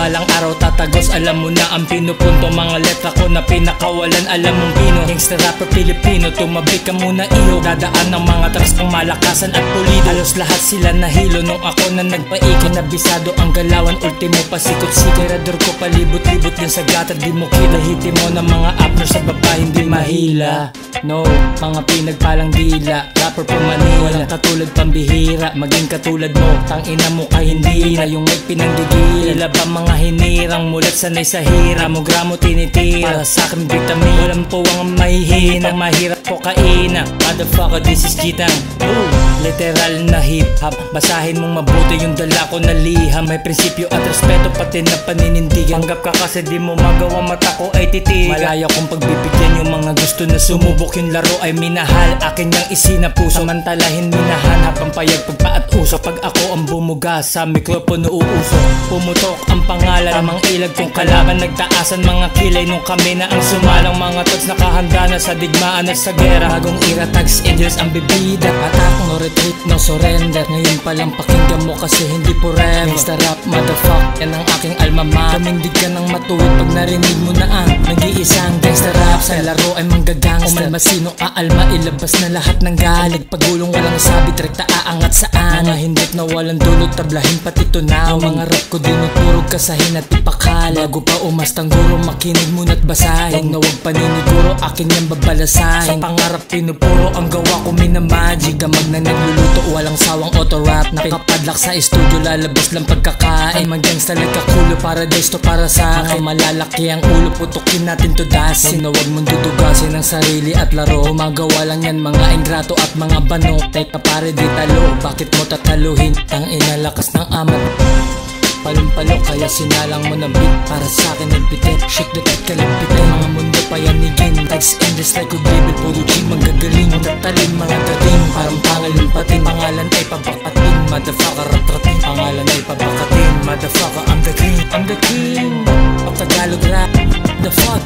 balang araw tatagos. Alam mo na ang pinupunto, mga letra ko na pinakawalan. Alam mong pino, gangsta rapper Pilipino. Tumabi ka muna iyo, dadaan ng mga tracks pang malakasan at pulido. Halos lahat sila nahilo nung ako na nagpaikot. Nabisado ang galawan, ultimo pasikot-sikot. Radar ko palibot-libot din sa gata, di mo kita. Hiti mo ng mga upner sa baba, hindi mahila. No, mga pinagpalang dila, rapper from Manila. Walang katulad pambihira, maging katulad mo. Tangina mo ka hindi na yung may pinanggigil. Ila ba mga hinirang mulat sanay sa hira mo, gramo tinitira. Para sa'kin vitamin, walang puwang mahihina. Mahirap ko kaina, motherfucker this is Gitang. Literal na hip-hop, basahin mong mabuti yung dala ko na liham. May prinsipyo at respeto pati na paninindigan. Panggap ka kasi di mo magawa, mata ko ay titigan. Malaya kong pagbibigyan yung mga gusto na sumubok. Yung laro ay minahal, akin yung isinapuso. Samantalahin minahanap ang payag pagpa at uso. Pag ako ang bumuga sa mikropono uuso, pumutok ang pangalan, tamang ilag kong kalaban. Nagtaasan mga kilay nung kami na ang sumalang. Mga tags nakahanda na sa digmaan at sa gera. Bagong era, tags angels ang bibida. Attack, no retreat, no surrender. Ngayon palang pakinggan mo kasi hindi forever. Gangsta rap, motherfuck, yan ang aking alma mater. Kamindig ka ng matuwid pag narinig mo na ang nag-iisang gangsta rap. Sa laro ay manggagangster, sino aalma, ilabas na lahat ng galit. Pagulong walang sabi, direkta aangat saan. Mga hindot na walang dulot, tablahin pati tunaw. Mga rap ko dinuturog kasahin at ipakala. Bago pa umastang guro, makinig muna't basahin. Huwag na huwag paniniguro, akin yung babalasahin. Sa pangarap pinupuro, ang gawa ko minamagic. Damag na nagluluto, walang sawang auto-rap. Nakapadlak sa studio, lalabas lang pagkakain. Mag-gangsta nagkakulo, para desto para sa akin. Malalaki ang ulo, putukin natin to dasin. Huwag mong dudugasin ang sarili at laro. Gumagawa lang yan mga ingrato at mga bano. Teka pare di talo, bakit mo tataluhin? Tang inalakas ng amat, palumpalo kaya sinalang mo ng beat. Para sa akin nagbitit, shit the beat kalagpitin. Mga mundo payanigin, tags endless like Bible. Puro G magagaling, tatalin mga dating. Parang pangalumpatin, pangalan ay pabakatin. Motherfucker ratratin, pangalan ay pabakatin. Motherfucker I'm the king, I'm the king of Tagalog rap. The fuck